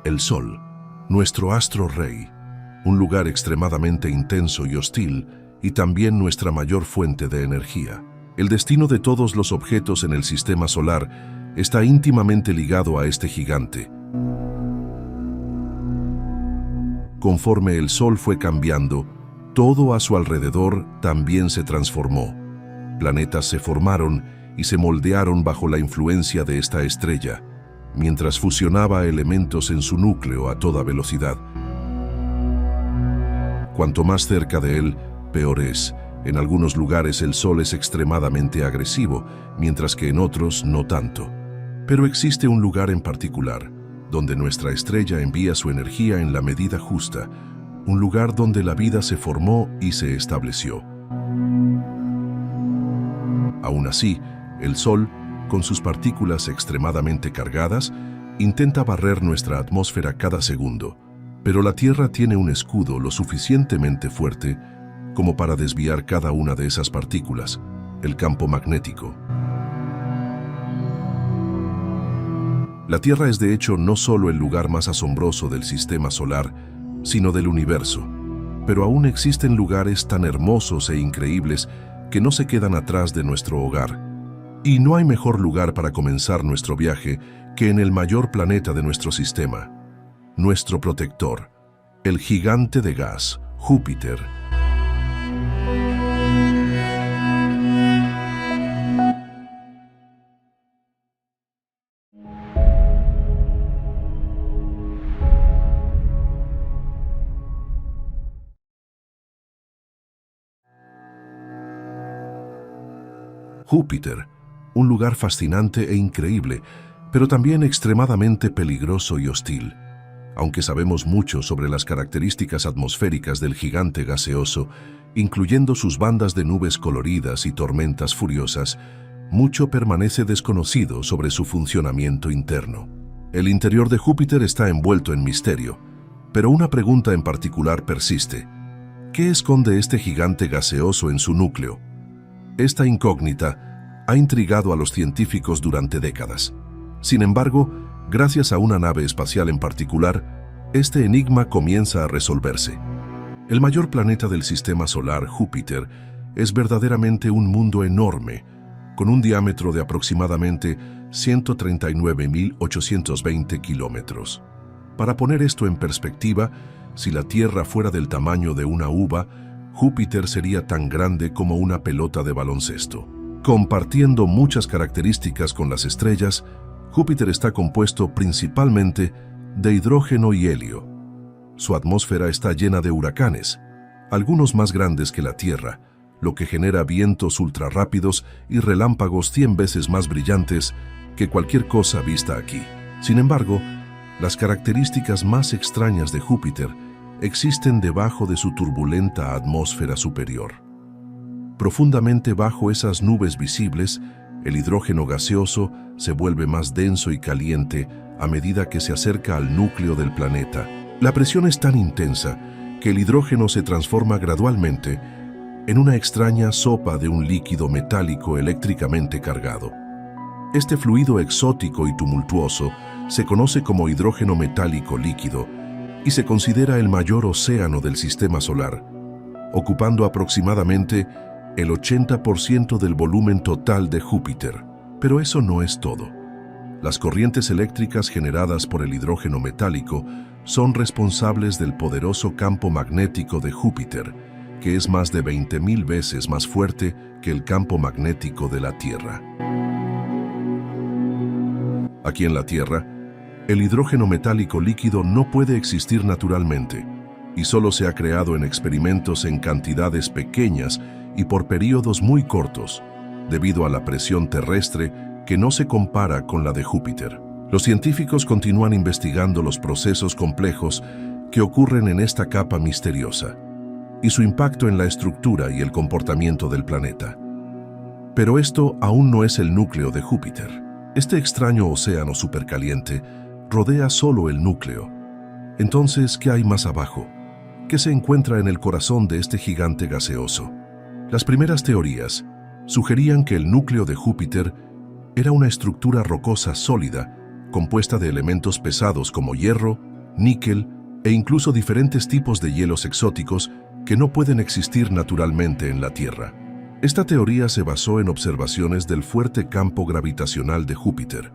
El Sol, nuestro astro rey, un lugar extremadamente intenso y hostil, y también nuestra mayor fuente de energía. El destino de todos los objetos en el sistema solar está íntimamente ligado a este gigante. Conforme el Sol fue cambiando, todo a su alrededor también se transformó. Planetas se formaron y se moldearon bajo la influencia de esta estrella, mientras fusionaba elementos en su núcleo a toda velocidad. Cuanto más cerca de él, peor es. En algunos lugares el Sol es extremadamente agresivo, mientras que en otros no tanto. Pero existe un lugar en particular, donde nuestra estrella envía su energía en la medida justa, un lugar donde la vida se formó y se estableció. Aún así, el Sol, con sus partículas extremadamente cargadas, intenta barrer nuestra atmósfera cada segundo, pero la Tierra tiene un escudo lo suficientemente fuerte como para desviar cada una de esas partículas, el campo magnético. La Tierra es de hecho no solo el lugar más asombroso del sistema solar, sino del universo, pero aún existen lugares tan hermosos e increíbles que no se quedan atrás de nuestro hogar. Y no hay mejor lugar para comenzar nuestro viaje que en el mayor planeta de nuestro sistema, nuestro protector, el gigante de gas, Júpiter. Júpiter, un lugar fascinante e increíble, pero también extremadamente peligroso y hostil. Aunque sabemos mucho sobre las características atmosféricas del gigante gaseoso, incluyendo sus bandas de nubes coloridas y tormentas furiosas, mucho permanece desconocido sobre su funcionamiento interno. El interior de Júpiter está envuelto en misterio, pero una pregunta en particular persiste. ¿Qué esconde este gigante gaseoso en su núcleo? Esta incógnita ha intrigado a los científicos durante décadas. Sin embargo, gracias a una nave espacial en particular, este enigma comienza a resolverse. El mayor planeta del sistema solar, Júpiter, es verdaderamente un mundo enorme, con un diámetro de aproximadamente 139.820 kilómetros. Para poner esto en perspectiva, si la Tierra fuera del tamaño de una uva, Júpiter sería tan grande como una pelota de baloncesto. Compartiendo muchas características con las estrellas, Júpiter está compuesto principalmente de hidrógeno y helio. Su atmósfera está llena de huracanes, algunos más grandes que la Tierra, lo que genera vientos ultrarrápidos y relámpagos 100 veces más brillantes que cualquier cosa vista aquí. Sin embargo, las características más extrañas de Júpiter existen debajo de su turbulenta atmósfera superior. Profundamente bajo esas nubes visibles, el hidrógeno gaseoso se vuelve más denso y caliente a medida que se acerca al núcleo del planeta. La presión es tan intensa que el hidrógeno se transforma gradualmente en una extraña sopa de un líquido metálico eléctricamente cargado. Este fluido exótico y tumultuoso se conoce como hidrógeno metálico líquido y se considera el mayor océano del sistema solar, ocupando aproximadamente el 80% del volumen total de Júpiter. Pero eso no es todo. Las corrientes eléctricas generadas por el hidrógeno metálico son responsables del poderoso campo magnético de Júpiter, que es más de 20.000 veces más fuerte que el campo magnético de la Tierra. Aquí en la Tierra, el hidrógeno metálico líquido no puede existir naturalmente y solo se ha creado en experimentos en cantidades pequeñas y por periodos muy cortos, debido a la presión terrestre que no se compara con la de Júpiter. Los científicos continúan investigando los procesos complejos que ocurren en esta capa misteriosa y su impacto en la estructura y el comportamiento del planeta. Pero esto aún no es el núcleo de Júpiter. Este extraño océano supercaliente rodea solo el núcleo. Entonces, ¿qué hay más abajo? ¿Qué se encuentra en el corazón de este gigante gaseoso? Las primeras teorías sugerían que el núcleo de Júpiter era una estructura rocosa sólida, compuesta de elementos pesados como hierro, níquel e incluso diferentes tipos de hielos exóticos que no pueden existir naturalmente en la Tierra. Esta teoría se basó en observaciones del fuerte campo gravitacional de Júpiter,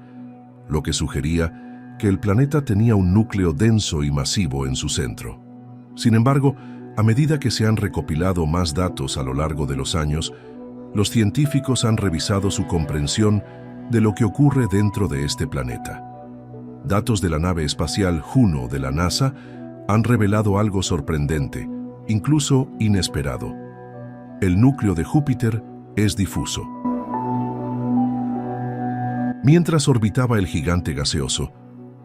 lo que sugería que el planeta tenía un núcleo denso y masivo en su centro. Sin embargo, a medida que se han recopilado más datos a lo largo de los años, los científicos han revisado su comprensión de lo que ocurre dentro de este planeta. Datos de la nave espacial Juno de la NASA han revelado algo sorprendente, incluso inesperado. El núcleo de Júpiter es difuso. Mientras orbitaba el gigante gaseoso,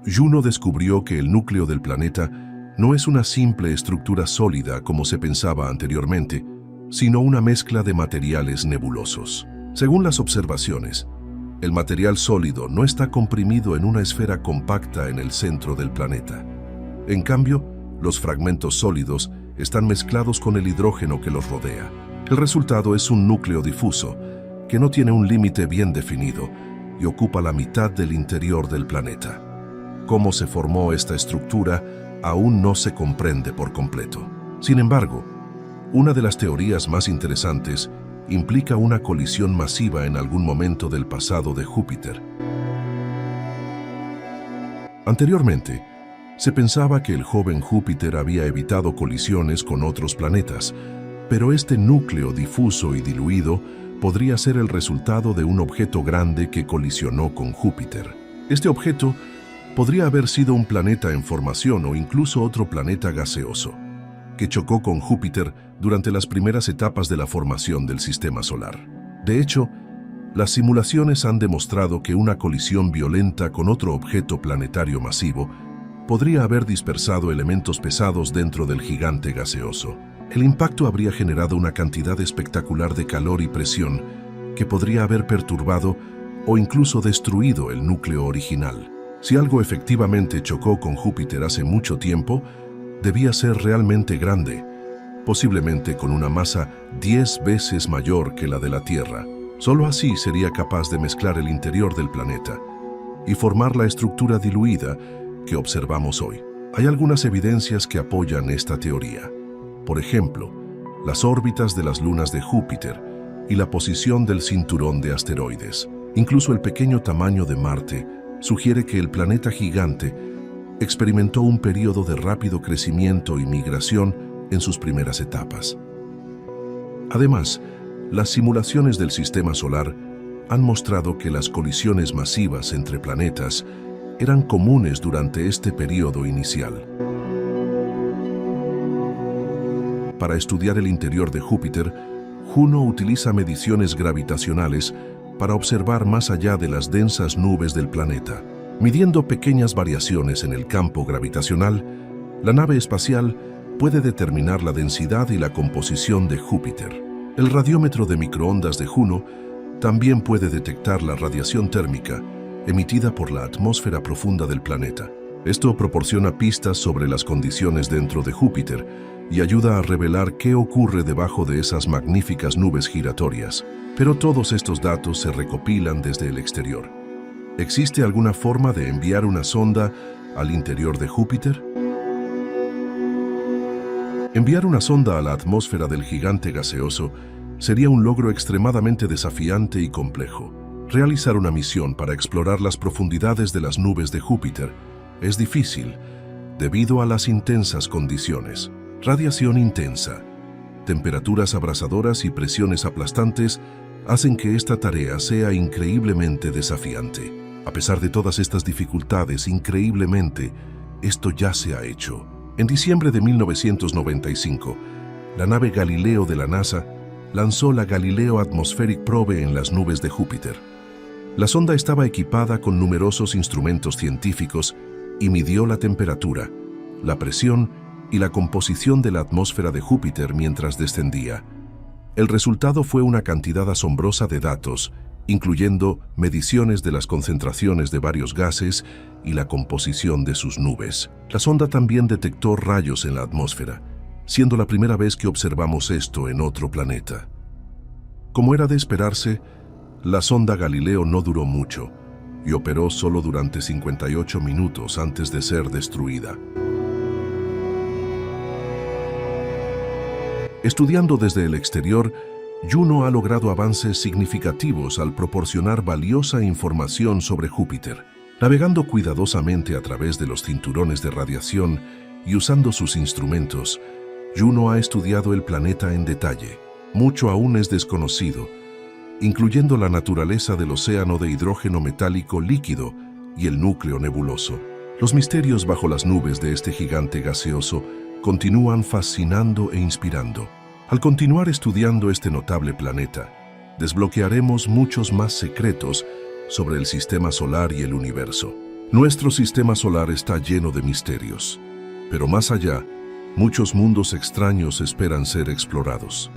Juno descubrió que el núcleo del planeta no es una simple estructura sólida como se pensaba anteriormente, sino una mezcla de materiales nebulosos. Según las observaciones, el material sólido no está comprimido en una esfera compacta en el centro del planeta. En cambio, los fragmentos sólidos están mezclados con el hidrógeno que los rodea. El resultado es un núcleo difuso, que no tiene un límite bien definido y ocupa la mitad del interior del planeta. Cómo se formó esta estructura aún no se comprende por completo. Sin embargo, una de las teorías más interesantes implica una colisión masiva en algún momento del pasado de Júpiter. Anteriormente, se pensaba que el joven Júpiter había evitado colisiones con otros planetas, pero este núcleo difuso y diluido podría ser el resultado de un objeto grande que colisionó con Júpiter. Este objeto podría haber sido un planeta en formación o incluso otro planeta gaseoso, que chocó con Júpiter durante las primeras etapas de la formación del sistema solar. De hecho, las simulaciones han demostrado que una colisión violenta con otro objeto planetario masivo podría haber dispersado elementos pesados dentro del gigante gaseoso. El impacto habría generado una cantidad espectacular de calor y presión que podría haber perturbado o incluso destruido el núcleo original. Si algo efectivamente chocó con Júpiter hace mucho tiempo, debía ser realmente grande, posiblemente con una masa 10 veces mayor que la de la Tierra. Solo así sería capaz de mezclar el interior del planeta y formar la estructura diluida que observamos hoy. Hay algunas evidencias que apoyan esta teoría. Por ejemplo, las órbitas de las lunas de Júpiter y la posición del cinturón de asteroides. Incluso el pequeño tamaño de Marte sugiere que el planeta gigante experimentó un periodo de rápido crecimiento y migración en sus primeras etapas. Además, las simulaciones del sistema solar han mostrado que las colisiones masivas entre planetas eran comunes durante este periodo inicial. Para estudiar el interior de Júpiter, Juno utiliza mediciones gravitacionales para observar más allá de las densas nubes del planeta. Midiendo pequeñas variaciones en el campo gravitacional, la nave espacial puede determinar la densidad y la composición de Júpiter. El radiómetro de microondas de Juno también puede detectar la radiación térmica emitida por la atmósfera profunda del planeta. Esto proporciona pistas sobre las condiciones dentro de Júpiter y ayuda a revelar qué ocurre debajo de esas magníficas nubes giratorias. Pero todos estos datos se recopilan desde el exterior. ¿Existe alguna forma de enviar una sonda al interior de Júpiter? Enviar una sonda a la atmósfera del gigante gaseoso sería un logro extremadamente desafiante y complejo. Realizar una misión para explorar las profundidades de las nubes de Júpiter es difícil debido a las intensas condiciones. Radiación intensa, temperaturas abrasadoras y presiones aplastantes hacen que esta tarea sea increíblemente desafiante. A pesar de todas estas dificultades, increíblemente, esto ya se ha hecho. En diciembre de 1995, la nave Galileo de la NASA lanzó la Galileo Atmospheric Probe en las nubes de Júpiter. La sonda estaba equipada con numerosos instrumentos científicos y midió la temperatura, la presión y la composición de la atmósfera de Júpiter mientras descendía. El resultado fue una cantidad asombrosa de datos, incluyendo mediciones de las concentraciones de varios gases y la composición de sus nubes. La sonda también detectó rayos en la atmósfera, siendo la primera vez que observamos esto en otro planeta. Como era de esperarse, la sonda Galileo no duró mucho y operó solo durante 58 minutos antes de ser destruida. Estudiando desde el exterior, Juno ha logrado avances significativos al proporcionar valiosa información sobre Júpiter. Navegando cuidadosamente a través de los cinturones de radiación y usando sus instrumentos, Juno ha estudiado el planeta en detalle. Mucho aún es desconocido, incluyendo la naturaleza del océano de hidrógeno metálico líquido y el núcleo nebuloso. Los misterios bajo las nubes de este gigante gaseoso continúan fascinando e inspirando. Al continuar estudiando este notable planeta, desbloquearemos muchos más secretos sobre el sistema solar y el universo. Nuestro sistema solar está lleno de misterios, pero más allá, muchos mundos extraños esperan ser explorados.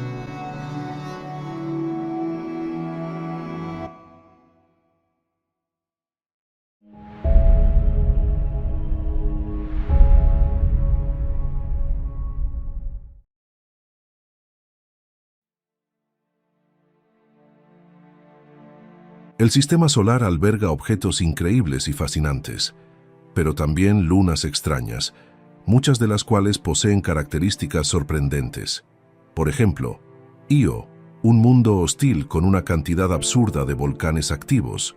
El sistema solar alberga objetos increíbles y fascinantes, pero también lunas extrañas, muchas de las cuales poseen características sorprendentes. Por ejemplo, Io, un mundo hostil con una cantidad absurda de volcanes activos,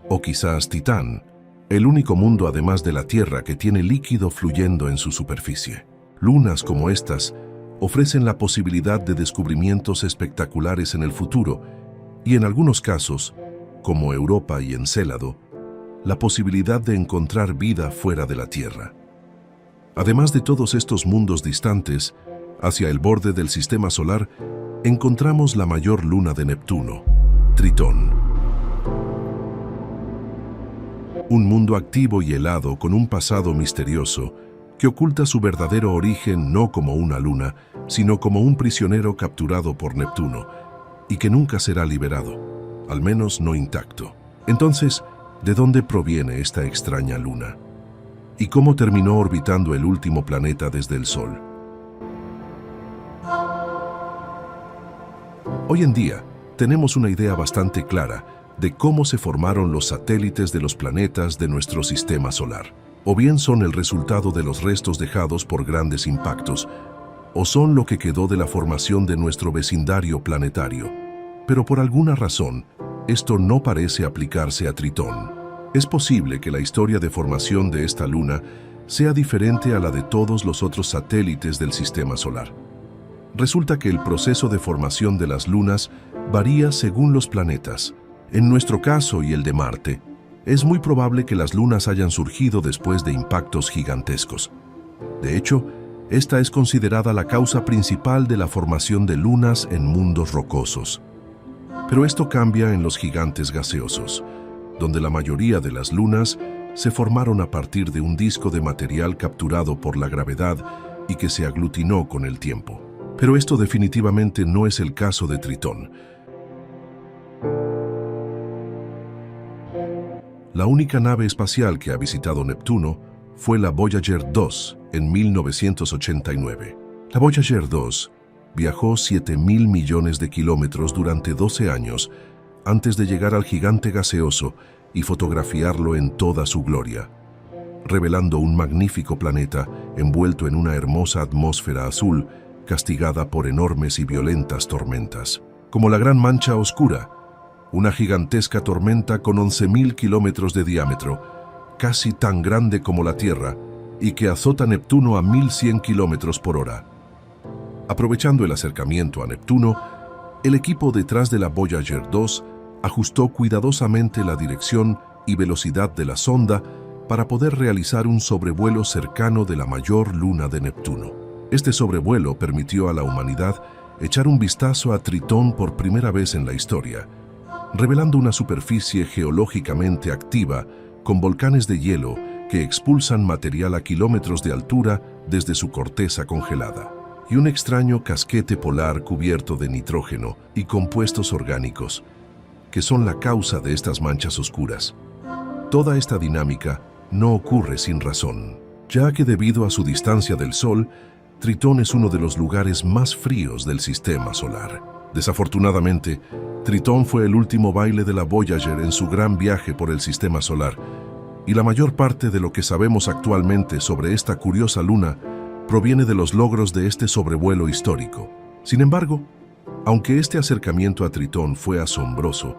o quizás Titán, el único mundo además de la Tierra que tiene líquido fluyendo en su superficie. Lunas como estas ofrecen la posibilidad de descubrimientos espectaculares en el futuro y en algunos casos, como Europa y Encélado, la posibilidad de encontrar vida fuera de la Tierra. Además de todos estos mundos distantes, hacia el borde del sistema solar, encontramos la mayor luna de Neptuno, Tritón. Un mundo activo y helado con un pasado misterioso que oculta su verdadero origen no como una luna, sino como un prisionero capturado por Neptuno y que nunca será liberado, al menos no intacto. Entonces, ¿de dónde proviene esta extraña luna? ¿Y cómo terminó orbitando el último planeta desde el Sol? Hoy en día, tenemos una idea bastante clara de cómo se formaron los satélites de los planetas de nuestro sistema solar. O bien son el resultado de los restos dejados por grandes impactos, o son lo que quedó de la formación de nuestro vecindario planetario. Pero por alguna razón, esto no parece aplicarse a Tritón. Es posible que la historia de formación de esta luna sea diferente a la de todos los otros satélites del sistema solar. Resulta que el proceso de formación de las lunas varía según los planetas. En nuestro caso y el de Marte, es muy probable que las lunas hayan surgido después de impactos gigantescos. De hecho, esta es considerada la causa principal de la formación de lunas en mundos rocosos. Pero esto cambia en los gigantes gaseosos, donde la mayoría de las lunas se formaron a partir de un disco de material capturado por la gravedad y que se aglutinó con el tiempo. Pero esto definitivamente no es el caso de Tritón. La única nave espacial que ha visitado Neptuno fue la Voyager 2 en 1989. La Voyager 2 viajó 7.000 millones de kilómetros durante 12 años antes de llegar al gigante gaseoso y fotografiarlo en toda su gloria, revelando un magnífico planeta envuelto en una hermosa atmósfera azul castigada por enormes y violentas tormentas. Como la Gran Mancha Oscura, una gigantesca tormenta con 11.000 kilómetros de diámetro, casi tan grande como la Tierra, y que azota Neptuno a 1.100 kilómetros por hora. Aprovechando el acercamiento a Neptuno, el equipo detrás de la Voyager 2 ajustó cuidadosamente la dirección y velocidad de la sonda para poder realizar un sobrevuelo cercano de la mayor luna de Neptuno. Este sobrevuelo permitió a la humanidad echar un vistazo a Tritón por primera vez en la historia, revelando una superficie geológicamente activa con volcanes de hielo que expulsan material a kilómetros de altura desde su corteza congelada, y un extraño casquete polar cubierto de nitrógeno y compuestos orgánicos, que son la causa de estas manchas oscuras. Toda esta dinámica no ocurre sin razón, ya que debido a su distancia del Sol, Tritón es uno de los lugares más fríos del sistema solar. Desafortunadamente, Tritón fue el último baile de la Voyager en su gran viaje por el sistema solar, y la mayor parte de lo que sabemos actualmente sobre esta curiosa luna proviene de los logros de este sobrevuelo histórico. Sin embargo, aunque este acercamiento a Tritón fue asombroso,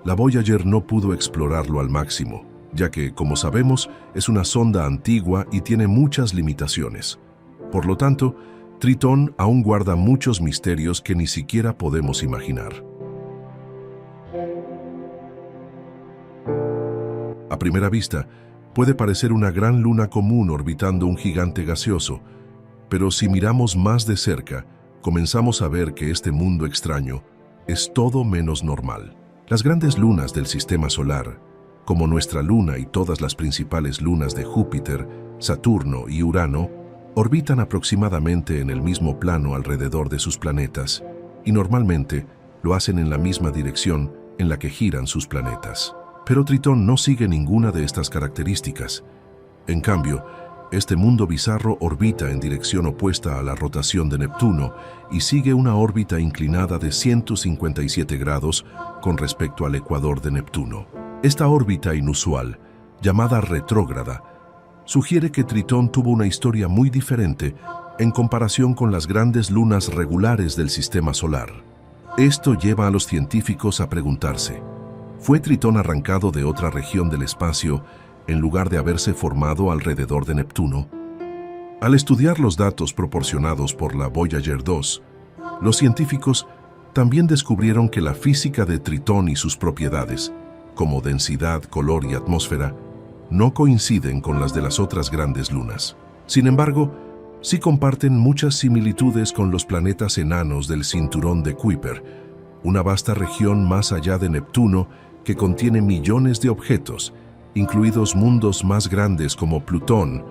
la Voyager no pudo explorarlo al máximo, ya que, como sabemos, es una sonda antigua y tiene muchas limitaciones. Por lo tanto, Tritón aún guarda muchos misterios que ni siquiera podemos imaginar. A primera vista, puede parecer una gran luna común orbitando un gigante gaseoso, pero si miramos más de cerca, comenzamos a ver que este mundo extraño es todo menos normal. Las grandes lunas del sistema solar, como nuestra luna y todas las principales lunas de Júpiter, Saturno y Urano, orbitan aproximadamente en el mismo plano alrededor de sus planetas y normalmente lo hacen en la misma dirección en la que giran sus planetas. Pero Tritón no sigue ninguna de estas características. En cambio, este mundo bizarro orbita en dirección opuesta a la rotación de Neptuno y sigue una órbita inclinada de 157 grados con respecto al ecuador de Neptuno. Esta órbita inusual, llamada retrógrada, sugiere que Tritón tuvo una historia muy diferente en comparación con las grandes lunas regulares del sistema solar. Esto lleva a los científicos a preguntarse, ¿fue Tritón arrancado de otra región del espacio en lugar de haberse formado alrededor de Neptuno? Al estudiar los datos proporcionados por la Voyager 2, los científicos también descubrieron que la física de Tritón y sus propiedades, como densidad, color y atmósfera, no coinciden con las de las otras grandes lunas. Sin embargo, sí comparten muchas similitudes con los planetas enanos del cinturón de Kuiper, una vasta región más allá de Neptuno que contiene millones de objetos, incluidos mundos más grandes como Plutón,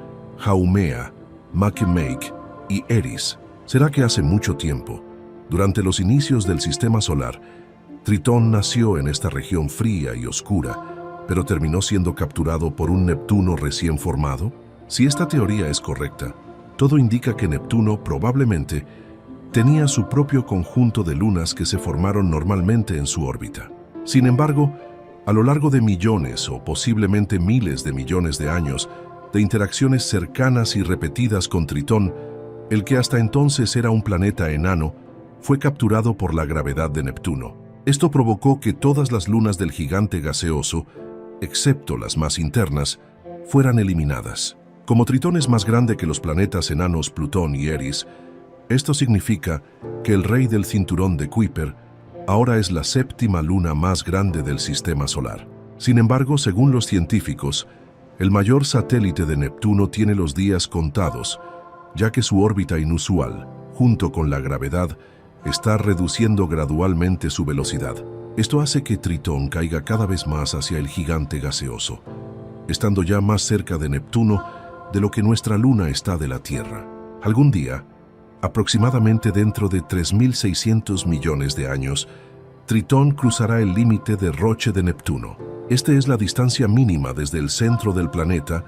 Haumea, Makemake y Eris. ¿Será que hace mucho tiempo, durante los inicios del sistema solar, Tritón nació en esta región fría y oscura, pero terminó siendo capturado por un Neptuno recién formado? Si esta teoría es correcta, todo indica que Neptuno probablemente tenía su propio conjunto de lunas que se formaron normalmente en su órbita. Sin embargo, a lo largo de millones o posiblemente miles de millones de años de interacciones cercanas y repetidas con Tritón, el que hasta entonces era un planeta enano, fue capturado por la gravedad de Neptuno. Esto provocó que todas las lunas del gigante gaseoso, excepto las más internas, fueran eliminadas. Como Tritón es más grande que los planetas enanos Plutón y Eris, esto significa que el rey del cinturón de Kuiper ahora es la séptima luna más grande del sistema solar. Sin embargo, según los científicos, el mayor satélite de Neptuno tiene los días contados, ya que su órbita inusual, junto con la gravedad, está reduciendo gradualmente su velocidad. Esto hace que Tritón caiga cada vez más hacia el gigante gaseoso, estando ya más cerca de Neptuno de lo que nuestra luna está de la Tierra. Algún día, aproximadamente dentro de 3.600 millones de años, Tritón cruzará el límite de Roche de Neptuno. Esta es la distancia mínima desde el centro del planeta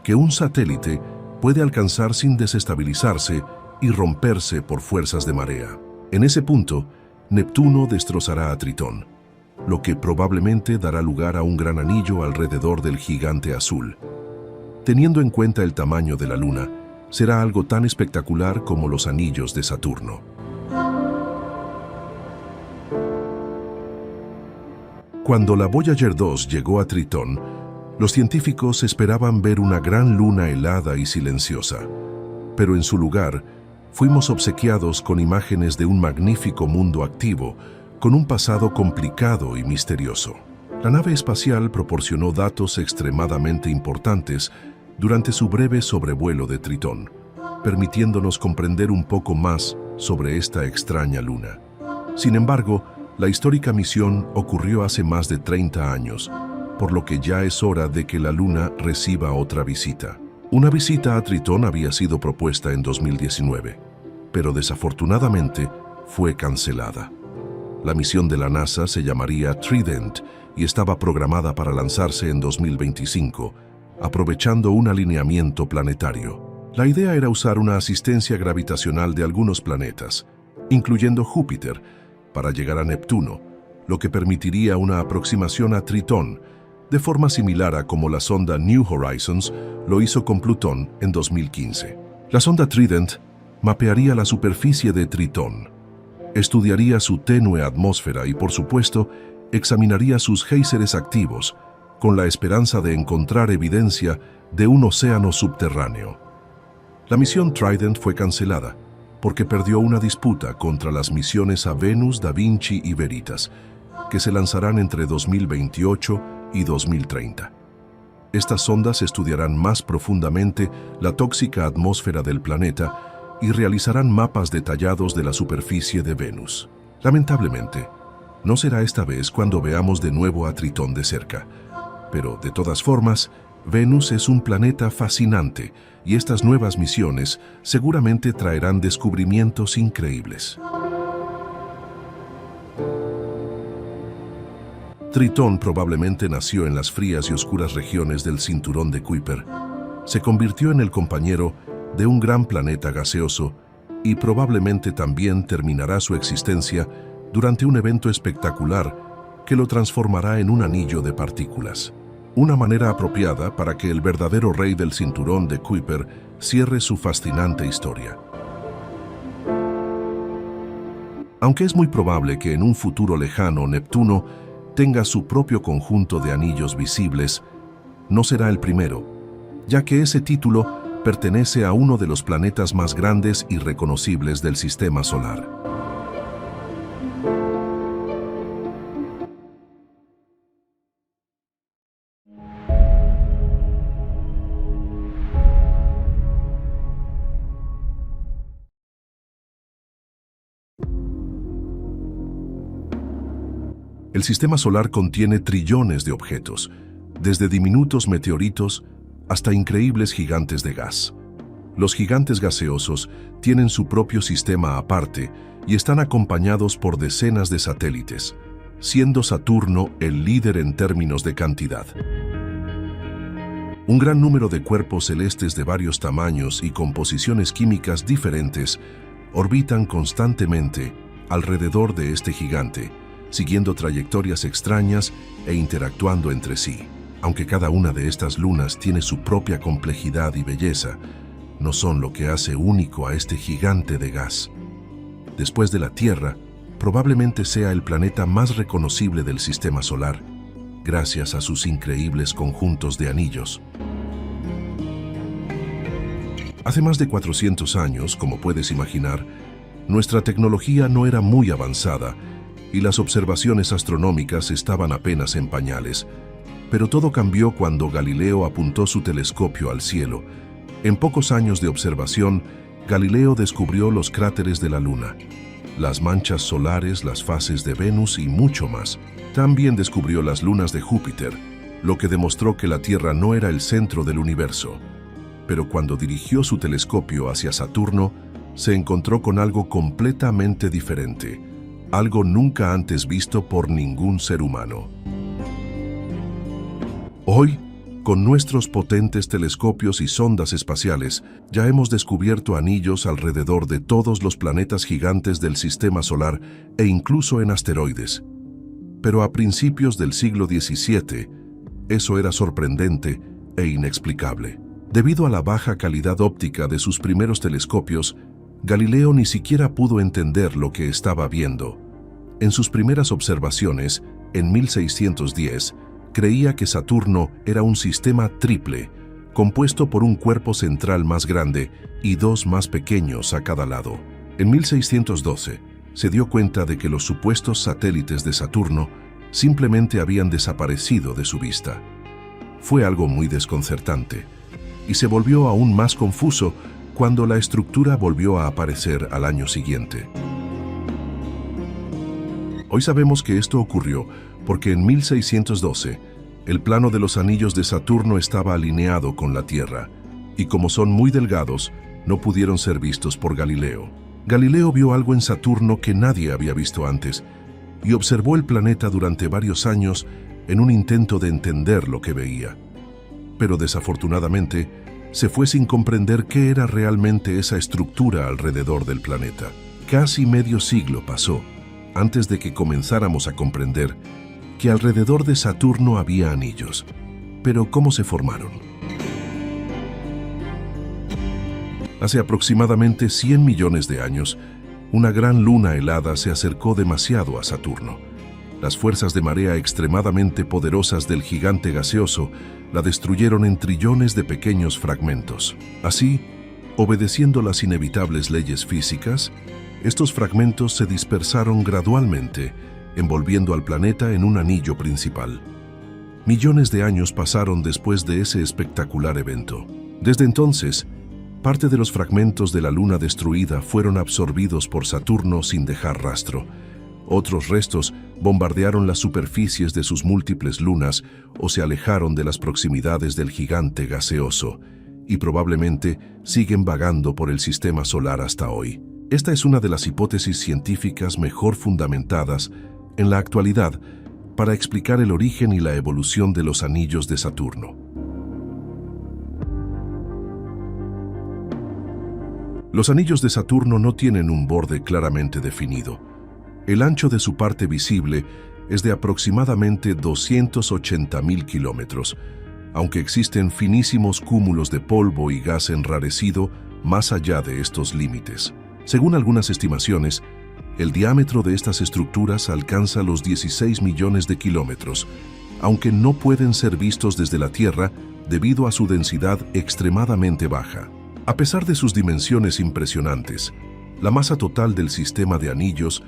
que un satélite puede alcanzar sin desestabilizarse y romperse por fuerzas de marea. En ese punto, Neptuno destrozará a Tritón, lo que probablemente dará lugar a un gran anillo alrededor del gigante azul. Teniendo en cuenta el tamaño de la Luna, será algo tan espectacular como los anillos de Saturno. Cuando la Voyager 2 llegó a Tritón, los científicos esperaban ver una gran luna helada y silenciosa, pero en su lugar, fuimos obsequiados con imágenes de un magnífico mundo activo, con un pasado complicado y misterioso. La nave espacial proporcionó datos extremadamente importantes durante su breve sobrevuelo de Tritón, permitiéndonos comprender un poco más sobre esta extraña luna. Sin embargo, la histórica misión ocurrió hace más de 30 años, por lo que ya es hora de que la luna reciba otra visita. Una visita a Tritón había sido propuesta en 2019, pero desafortunadamente fue cancelada. La misión de la NASA se llamaría Trident y estaba programada para lanzarse en 2025, aprovechando un alineamiento planetario. La idea era usar una asistencia gravitacional de algunos planetas, incluyendo Júpiter, para llegar a Neptuno, lo que permitiría una aproximación a Tritón, de forma similar a como la sonda New Horizons lo hizo con Plutón en 2015. La sonda Trident mapearía la superficie de Tritón, Estudiaría su tenue atmósfera y, por supuesto, examinaría sus géiseres activos, con la esperanza de encontrar evidencia de un océano subterráneo. La misión Trident fue cancelada porque perdió una disputa contra las misiones a Venus, Da Vinci y Veritas, que se lanzarán entre 2028 y 2030. Estas sondas estudiarán más profundamente la tóxica atmósfera del planeta y realizarán mapas detallados de la superficie de Venus. Lamentablemente, no será esta vez cuando veamos de nuevo a Tritón de cerca, pero de todas formas, Venus es un planeta fascinante y estas nuevas misiones seguramente traerán descubrimientos increíbles. Tritón probablemente nació en las frías y oscuras regiones del cinturón de Kuiper. Se convirtió en el compañero de un gran planeta gaseoso y probablemente también terminará su existencia durante un evento espectacular que lo transformará en un anillo de partículas. Una manera apropiada para que el verdadero rey del cinturón de Kuiper cierre su fascinante historia. Aunque es muy probable que en un futuro lejano Neptuno tenga su propio conjunto de anillos visibles, no será el primero, ya que ese título pertenece a uno de los planetas más grandes y reconocibles del sistema solar. El sistema solar contiene trillones de objetos, desde diminutos meteoritos hasta increíbles gigantes de gas. Los gigantes gaseosos tienen su propio sistema aparte y están acompañados por decenas de satélites, siendo Saturno el líder en términos de cantidad. Un gran número de cuerpos celestes de varios tamaños y composiciones químicas diferentes orbitan constantemente alrededor de este gigante, siguiendo trayectorias extrañas e interactuando entre sí. Aunque cada una de estas lunas tiene su propia complejidad y belleza, no son lo que hace único a este gigante de gas. Después de la Tierra, probablemente sea el planeta más reconocible del sistema solar, gracias a sus increíbles conjuntos de anillos. Hace más de 400 años, como puedes imaginar, nuestra tecnología no era muy avanzada y las observaciones astronómicas estaban apenas en pañales. Pero todo cambió cuando Galileo apuntó su telescopio al cielo. En pocos años de observación, Galileo descubrió los cráteres de la Luna, las manchas solares, las fases de Venus y mucho más. También descubrió las lunas de Júpiter, lo que demostró que la Tierra no era el centro del universo. Pero cuando dirigió su telescopio hacia Saturno, se encontró con algo completamente diferente, algo nunca antes visto por ningún ser humano. Hoy, con nuestros potentes telescopios y sondas espaciales, ya hemos descubierto anillos alrededor de todos los planetas gigantes del sistema solar e incluso en asteroides. Pero a principios del siglo XVII, eso era sorprendente e inexplicable. Debido a la baja calidad óptica de sus primeros telescopios, Galileo ni siquiera pudo entender lo que estaba viendo. En sus primeras observaciones, en 1610, creía que Saturno era un sistema triple, compuesto por un cuerpo central más grande y dos más pequeños a cada lado. En 1612, se dio cuenta de que los supuestos satélites de Saturno simplemente habían desaparecido de su vista. Fue algo muy desconcertante, y se volvió aún más confuso cuando la estructura volvió a aparecer al año siguiente. Hoy sabemos que esto ocurrió porque en 1612 el plano de los anillos de Saturno estaba alineado con la Tierra, y como son muy delgados, no pudieron ser vistos por Galileo. Galileo vio algo en Saturno que nadie había visto antes, y observó el planeta durante varios años en un intento de entender lo que veía. Pero desafortunadamente, se fue sin comprender qué era realmente esa estructura alrededor del planeta. Casi medio siglo pasó antes de que comenzáramos a comprender que alrededor de Saturno había anillos. Pero ¿cómo se formaron? Hace aproximadamente 100 millones de años, Una gran luna helada se acercó demasiado a Saturno. Las fuerzas de marea extremadamente poderosas del gigante gaseoso la destruyeron en trillones de pequeños fragmentos. Así, obedeciendo las inevitables leyes físicas, estos fragmentos se dispersaron gradualmente, envolviendo al planeta en un anillo principal. Millones de años pasaron después de ese espectacular evento. Desde entonces, parte de los fragmentos de la luna destruida fueron absorbidos por Saturno sin dejar rastro. Otros restos bombardearon las superficies de sus múltiples lunas o se alejaron de las proximidades del gigante gaseoso, y probablemente siguen vagando por el sistema solar hasta hoy. Esta es una de las hipótesis científicas mejor fundamentadas en la actualidad para explicar el origen y la evolución de los anillos de Saturno. Los anillos de Saturno no tienen un borde claramente definido. El ancho de su parte visible es de aproximadamente 280.000 kilómetros, aunque existen finísimos cúmulos de polvo y gas enrarecido más allá de estos límites. Según algunas estimaciones, el diámetro de estas estructuras alcanza los 16 millones de kilómetros, aunque no pueden ser vistos desde la Tierra debido a su densidad extremadamente baja. A pesar de sus dimensiones impresionantes, la masa total del sistema de anillos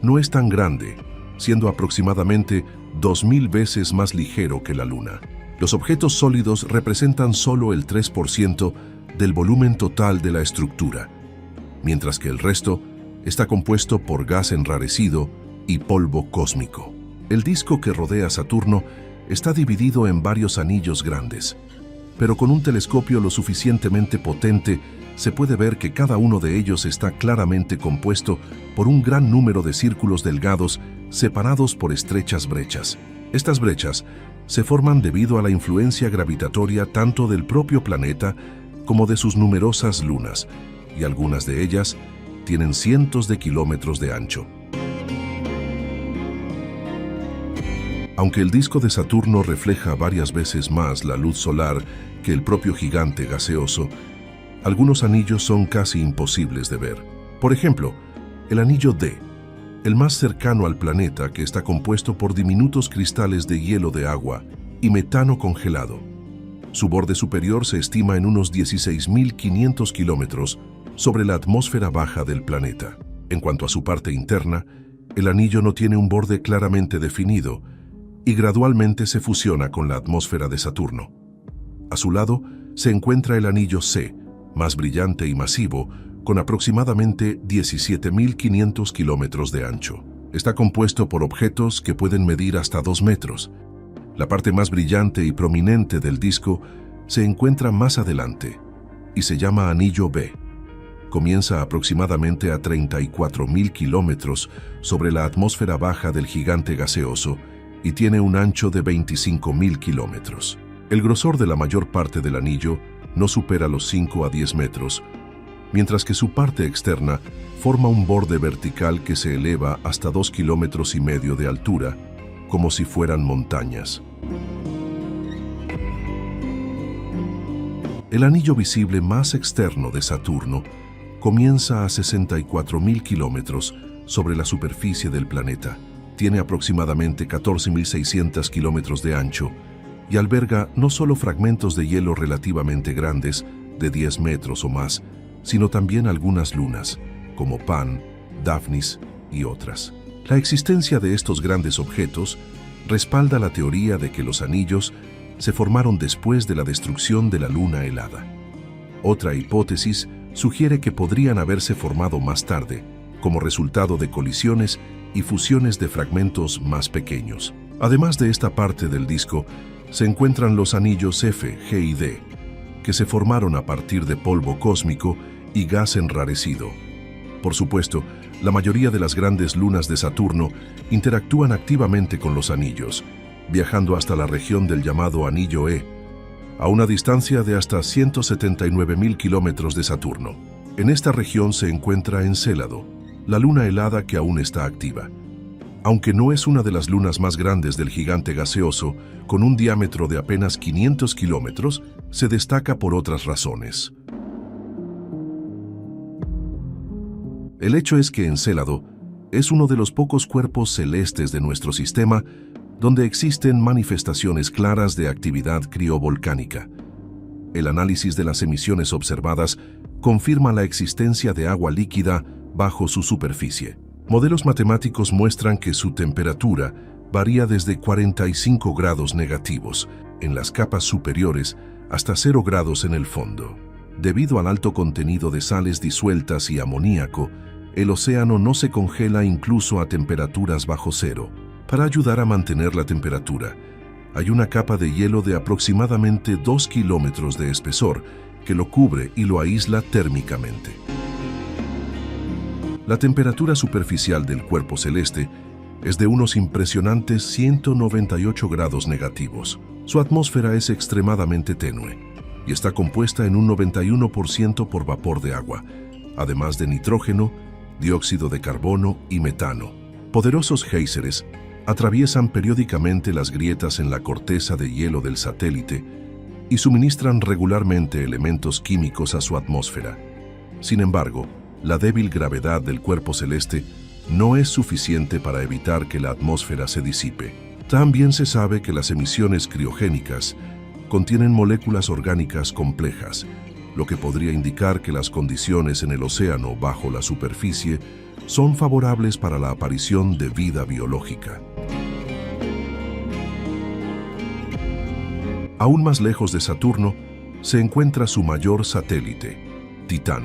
no es tan grande, siendo aproximadamente 2.000 veces más ligero que la Luna. Los objetos sólidos representan solo el 3% del volumen total de la estructura, mientras que el resto está compuesto por gas enrarecido y polvo cósmico. El disco que rodea Saturno está dividido en varios anillos grandes, pero con un telescopio lo suficientemente potente se puede ver que cada uno de ellos está claramente compuesto por un gran número de círculos delgados separados por estrechas brechas. Estas brechas se forman debido a la influencia gravitatoria tanto del propio planeta como de sus numerosas lunas, y algunas de ellas tienen cientos de kilómetros de ancho. Aunque el disco de Saturno refleja varias veces más la luz solar que el propio gigante gaseoso, algunos anillos son casi imposibles de ver. Por ejemplo, el anillo D, el más cercano al planeta, que está compuesto por diminutos cristales de hielo de agua y metano congelado. Su borde superior se estima en unos 16.500 kilómetros sobre la atmósfera baja del planeta. En cuanto a su parte interna, el anillo no tiene un borde claramente definido y gradualmente se fusiona con la atmósfera de Saturno. A su lado se encuentra el anillo C, más brillante y masivo, con aproximadamente 17.500 kilómetros de ancho. Está compuesto por objetos que pueden medir hasta 2 metros. La parte más brillante y prominente del disco se encuentra más adelante y se llama anillo B. Comienza aproximadamente a 34.000 kilómetros sobre la atmósfera baja del gigante gaseoso y tiene un ancho de 25.000 kilómetros. El grosor de la mayor parte del anillo no supera los 5 a 10 metros, mientras que su parte externa forma un borde vertical que se eleva hasta 2,5 kilómetros de altura, como si fueran montañas. El anillo visible más externo de Saturno comienza a 64.000 kilómetros sobre la superficie del planeta. Tiene aproximadamente 14.600 kilómetros de ancho y alberga no solo fragmentos de hielo relativamente grandes, de 10 metros o más, sino también algunas lunas, como Pan, Daphnis y otras. La existencia de estos grandes objetos respalda la teoría de que los anillos se formaron después de la destrucción de la luna helada. Otra hipótesis sugiere que podrían haberse formado más tarde, como resultado de colisiones y fusiones de fragmentos más pequeños. Además de esta parte del disco, se encuentran los anillos F, G y D, que se formaron a partir de polvo cósmico y gas enrarecido. Por supuesto, la mayoría de las grandes lunas de Saturno interactúan activamente con los anillos, viajando hasta la región del llamado anillo E, a una distancia de hasta 179.000 kilómetros de Saturno. En esta región se encuentra Encélado, la luna helada que aún está activa. Aunque no es una de las lunas más grandes del gigante gaseoso, con un diámetro de apenas 500 kilómetros, se destaca por otras razones. El hecho es que Encélado es uno de los pocos cuerpos celestes de nuestro sistema donde existen manifestaciones claras de actividad criovolcánica. El análisis de las emisiones observadas confirma la existencia de agua líquida bajo su superficie. Modelos matemáticos muestran que su temperatura varía desde 45 grados negativos en las capas superiores hasta 0 grados en el fondo. Debido al alto contenido de sales disueltas y amoníaco, el océano no se congela incluso a temperaturas bajo cero. Para ayudar a mantener la temperatura, hay una capa de hielo de aproximadamente 2 kilómetros de espesor que lo cubre y lo aísla térmicamente. La temperatura superficial del cuerpo celeste es de unos impresionantes 198 grados negativos. Su atmósfera es extremadamente tenue y está compuesta en un 91% por vapor de agua, además de nitrógeno, dióxido de carbono y metano. Poderosos géiseres atraviesan periódicamente las grietas en la corteza de hielo del satélite y suministran regularmente elementos químicos a su atmósfera. Sin embargo, la débil gravedad del cuerpo celeste no es suficiente para evitar que la atmósfera se disipe. También se sabe que las emisiones criogénicas contienen moléculas orgánicas complejas, lo que podría indicar que las condiciones en el océano bajo la superficie son favorables para la aparición de vida biológica. Aún más lejos de Saturno se encuentra su mayor satélite, Titán,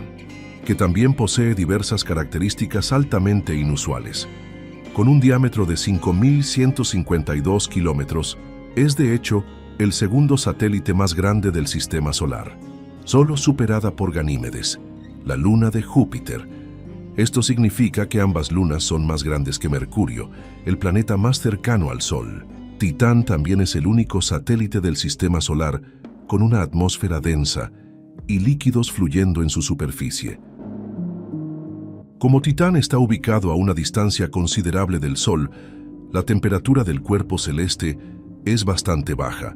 que también posee diversas características altamente inusuales. Con un diámetro de 5.152 kilómetros, es de hecho el segundo satélite más grande del sistema solar, solo superada por Ganímedes, la luna de Júpiter. Esto significa que ambas lunas son más grandes que Mercurio, el planeta más cercano al Sol. Titán también es el único satélite del sistema solar con una atmósfera densa y líquidos fluyendo en su superficie. Como Titán está ubicado a una distancia considerable del Sol, la temperatura del cuerpo celeste es bastante baja,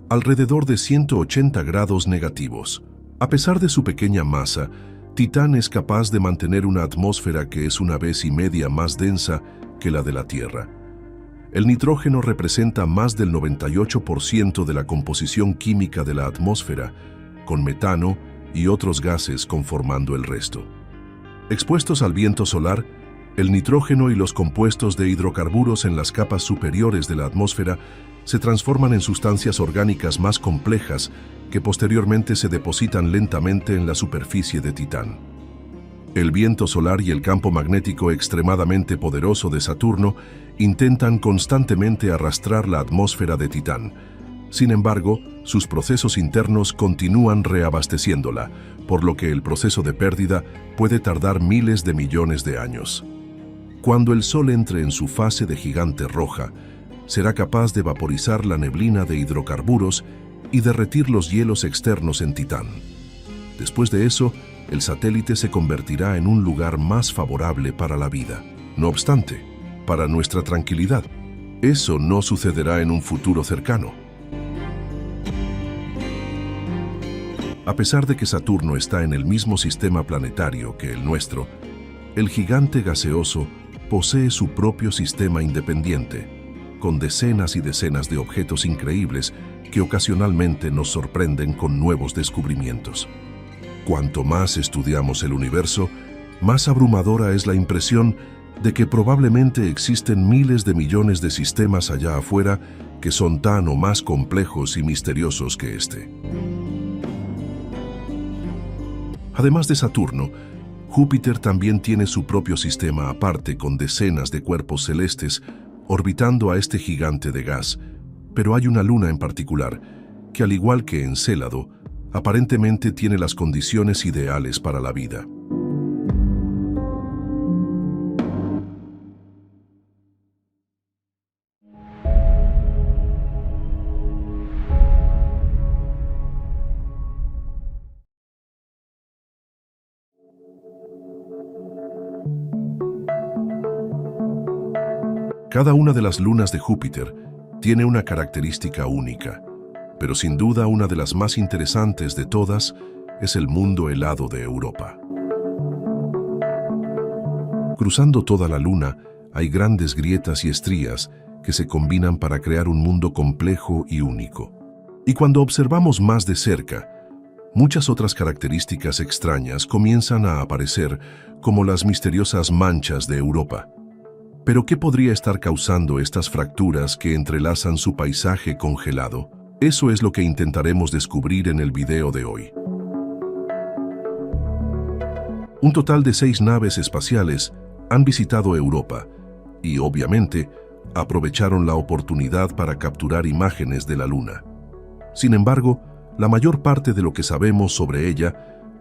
alrededor de 180 grados negativos. A pesar de su pequeña masa, Titán es capaz de mantener una atmósfera que es 1,5 veces más densa que la de la Tierra. El nitrógeno representa más del 98% de la composición química de la atmósfera, con metano y otros gases conformando el resto. Expuestos al viento solar, el nitrógeno y los compuestos de hidrocarburos en las capas superiores de la atmósfera se transforman en sustancias orgánicas más complejas que posteriormente se depositan lentamente en la superficie de Titán. El viento solar y el campo magnético extremadamente poderoso de Saturno intentan constantemente arrastrar la atmósfera de Titán. Sin embargo, sus procesos internos continúan reabasteciéndola, por lo que el proceso de pérdida puede tardar miles de millones de años. Cuando el Sol entre en su fase de gigante roja, será capaz de vaporizar la neblina de hidrocarburos y derretir los hielos externos en Titán. Después de eso, el satélite se convertirá en un lugar más favorable para la vida. No obstante, para nuestra tranquilidad, eso no sucederá en un futuro cercano. A pesar de que Saturno está en el mismo sistema planetario que el nuestro, el gigante gaseoso posee su propio sistema independiente, con decenas y decenas de objetos increíbles que ocasionalmente nos sorprenden con nuevos descubrimientos. Cuanto más estudiamos el universo, más abrumadora es la impresión de que probablemente existen miles de millones de sistemas allá afuera que son tan o más complejos y misteriosos que este. Además de Saturno, Júpiter también tiene su propio sistema aparte con decenas de cuerpos celestes orbitando a este gigante de gas, pero hay una luna en particular que, al igual que Encélado, aparentemente tiene las condiciones ideales para la vida. Cada una de las lunas de Júpiter tiene una característica única, pero sin duda una de las más interesantes de todas es el mundo helado de Europa. Cruzando toda la Luna, hay grandes grietas y estrías que se combinan para crear un mundo complejo y único. Y cuando observamos más de cerca, muchas otras características extrañas comienzan a aparecer, como las misteriosas manchas de Europa. ¿Pero qué podría estar causando estas fracturas que entrelazan su paisaje congelado? Eso es lo que intentaremos descubrir en el video de hoy. Un total de 6 naves espaciales han visitado Europa y, obviamente, aprovecharon la oportunidad para capturar imágenes de la Luna. Sin embargo, la mayor parte de lo que sabemos sobre ella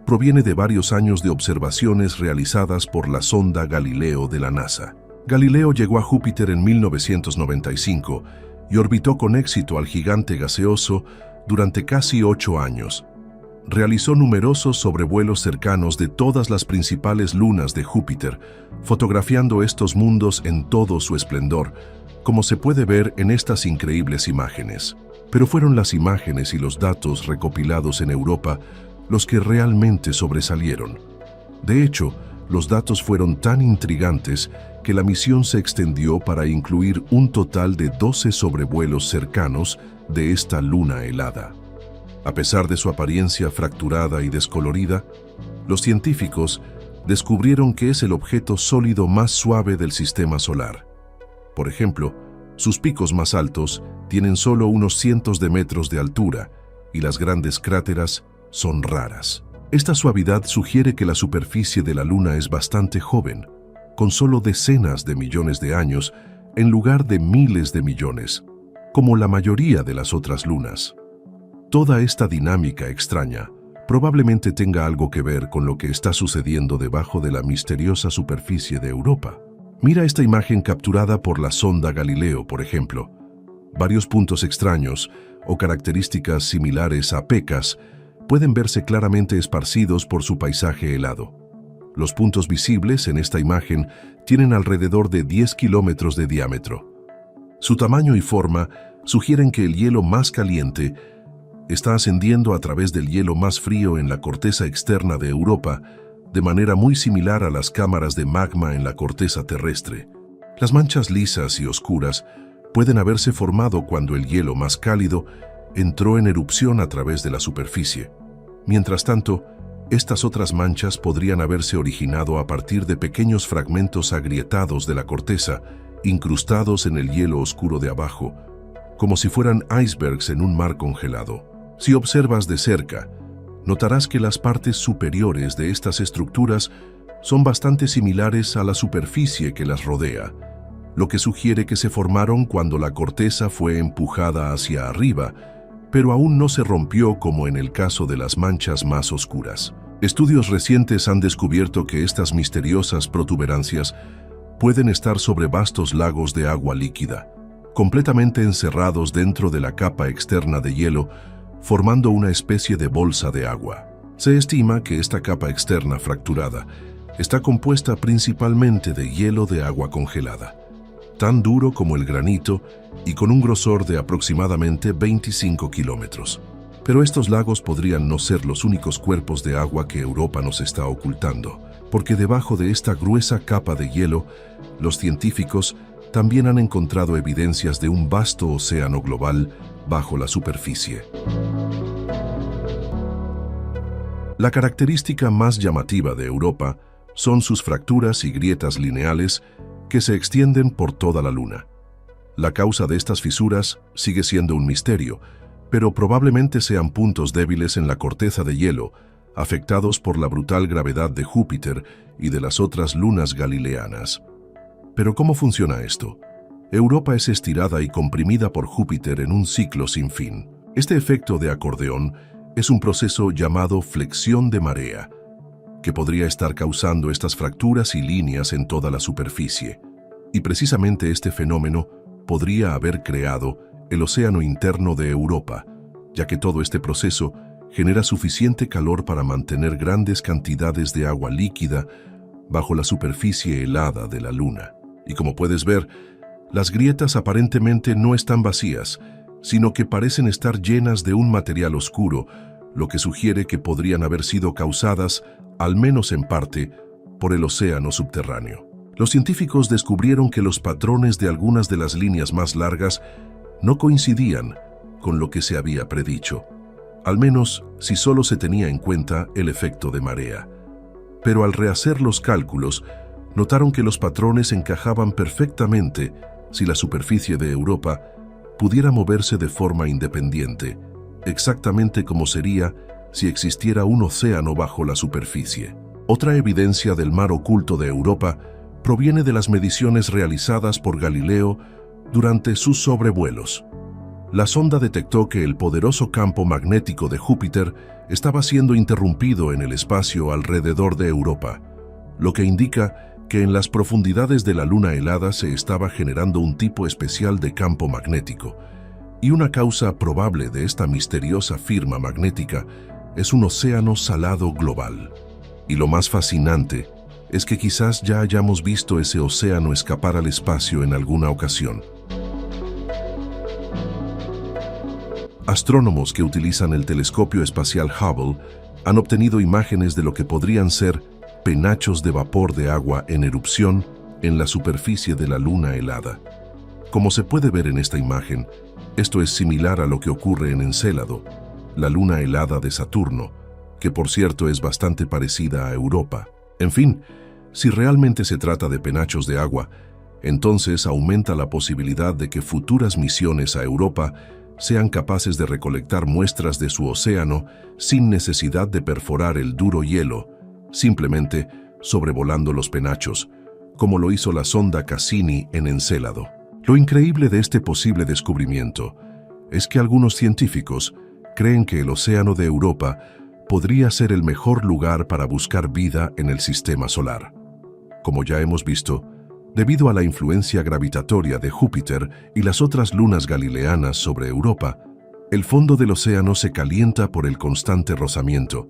proviene de varios años de observaciones realizadas por la sonda Galileo de la NASA. Galileo llegó a Júpiter en 1995 y orbitó con éxito al gigante gaseoso durante casi 8 años. Realizó numerosos sobrevuelos cercanos de todas las principales lunas de Júpiter, fotografiando estos mundos en todo su esplendor, como se puede ver en estas increíbles imágenes. Pero fueron las imágenes y los datos recopilados en Europa los que realmente sobresalieron. De hecho, los datos fueron tan intrigantes que la misión se extendió para incluir un total de 12 sobrevuelos cercanos de esta luna helada. A pesar de su apariencia fracturada y descolorida, los científicos descubrieron que es el objeto sólido más suave del sistema solar. Por ejemplo, sus picos más altos tienen solo unos cientos de metros de altura y las grandes cráteras son raras. Esta suavidad sugiere que la superficie de la Luna es bastante joven, con solo decenas de millones de años en lugar de miles de millones, como la mayoría de las otras lunas. Toda esta dinámica extraña probablemente tenga algo que ver con lo que está sucediendo debajo de la misteriosa superficie de Europa. Mira esta imagen capturada por la sonda Galileo, por ejemplo. Varios puntos extraños o características similares a pecas pueden verse claramente esparcidos por su paisaje helado. Los puntos visibles en esta imagen tienen alrededor de 10 kilómetros de diámetro. Su tamaño y forma sugieren que el hielo más caliente está ascendiendo a través del hielo más frío en la corteza externa de Europa, de manera muy similar a las cámaras de magma en la corteza terrestre. Las manchas lisas y oscuras pueden haberse formado cuando el hielo más cálido entró en erupción a través de la superficie. Mientras tanto, estas otras manchas podrían haberse originado a partir de pequeños fragmentos agrietados de la corteza, incrustados en el hielo oscuro de abajo, como si fueran icebergs en un mar congelado. Si observas de cerca, notarás que las partes superiores de estas estructuras son bastante similares a la superficie que las rodea, lo que sugiere que se formaron cuando la corteza fue empujada hacia arriba, pero aún no se rompió como en el caso de las manchas más oscuras. Estudios recientes han descubierto que estas misteriosas protuberancias pueden estar sobre vastos lagos de agua líquida, completamente encerrados dentro de la capa externa de hielo, formando una especie de bolsa de agua. Se estima que esta capa externa fracturada está compuesta principalmente de hielo de agua congelada, tan duro como el granito y con un grosor de aproximadamente 25 kilómetros. Pero estos lagos podrían no ser los únicos cuerpos de agua que Europa nos está ocultando, porque debajo de esta gruesa capa de hielo, los científicos también han encontrado evidencias de un vasto océano global bajo la superficie. La característica más llamativa de Europa son sus fracturas y grietas lineales que se extienden por toda la Luna. La causa de estas fisuras sigue siendo un misterio, pero probablemente sean puntos débiles en la corteza de hielo, afectados por la brutal gravedad de Júpiter y de las otras lunas galileanas. Pero ¿cómo funciona esto? Europa es estirada y comprimida por Júpiter en un ciclo sin fin. Este efecto de acordeón es un proceso llamado flexión de marea, que podría estar causando estas fracturas y líneas en toda la superficie. Y precisamente este fenómeno podría haber creado el océano interno de Europa, ya que todo este proceso genera suficiente calor para mantener grandes cantidades de agua líquida bajo la superficie helada de la Luna. Y como puedes ver, las grietas aparentemente no están vacías, sino que parecen estar llenas de un material oscuro, lo que sugiere que podrían haber sido causadas, al menos en parte, por el océano subterráneo. Los científicos descubrieron que los patrones de algunas de las líneas más largas no coincidían con lo que se había predicho, al menos si solo se tenía en cuenta el efecto de marea. Pero al rehacer los cálculos, notaron que los patrones encajaban perfectamente si la superficie de Europa pudiera moverse de forma independiente, exactamente como sería si existiera un océano bajo la superficie. Otra evidencia del mar oculto de Europa proviene de las mediciones realizadas por Galileo durante sus sobrevuelos. La sonda detectó que el poderoso campo magnético de Júpiter estaba siendo interrumpido en el espacio alrededor de Europa, lo que indica que en las profundidades de la luna helada se estaba generando un tipo especial de campo magnético, y una causa probable de esta misteriosa firma magnética es un océano salado global. Y lo más fascinante es que quizás ya hayamos visto ese océano escapar al espacio en alguna ocasión. Astrónomos que utilizan el telescopio espacial Hubble han obtenido imágenes de lo que podrían ser penachos de vapor de agua en erupción en la superficie de la luna helada. Como se puede ver en esta imagen, esto es similar a lo que ocurre en Encélado, la luna helada de Saturno, que por cierto es bastante parecida a Europa. En fin, si realmente se trata de penachos de agua, entonces aumenta la posibilidad de que futuras misiones a Europa sean capaces de recolectar muestras de su océano sin necesidad de perforar el duro hielo, simplemente sobrevolando los penachos, como lo hizo la sonda Cassini en Encélado. Lo increíble de este posible descubrimiento es que algunos científicos creen que el océano de Europa podría ser el mejor lugar para buscar vida en el sistema solar. Como ya hemos visto, debido a la influencia gravitatoria de Júpiter y las otras lunas galileanas sobre Europa, el fondo del océano se calienta por el constante rozamiento,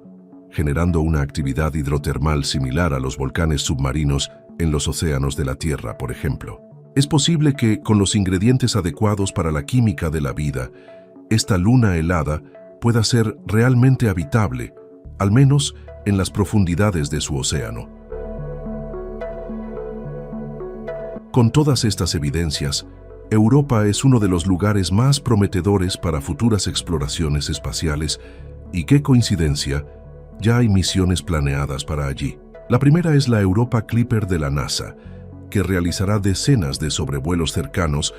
generando una actividad hidrotermal similar a los volcanes submarinos en los océanos de la Tierra, por ejemplo. Es posible que, con los ingredientes adecuados para la química de la vida, esta luna helada pueda ser realmente habitable, al menos en las profundidades de su océano. Con todas estas evidencias, Europa es uno de los lugares más prometedores para futuras exploraciones espaciales y, qué coincidencia, ya hay misiones planeadas para allí. La primera es la Europa Clipper de la NASA, que realizará decenas de sobrevuelos cercanos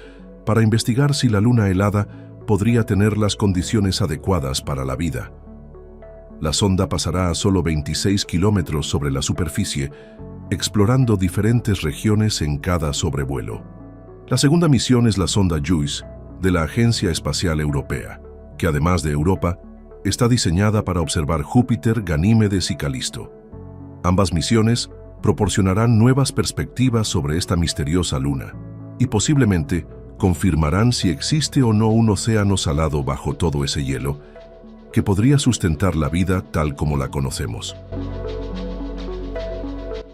para investigar si la luna helada podría tener las condiciones adecuadas para la vida. La sonda pasará a solo 26 kilómetros sobre la superficie, explorando diferentes regiones en cada sobrevuelo. La segunda misión es la sonda JUICE de la Agencia Espacial Europea, que además de Europa, está diseñada para observar Júpiter, Ganímedes y Calisto. Ambas misiones proporcionarán nuevas perspectivas sobre esta misteriosa luna y posiblemente confirmarán si existe o no un océano salado bajo todo ese hielo que podría sustentar la vida tal como la conocemos.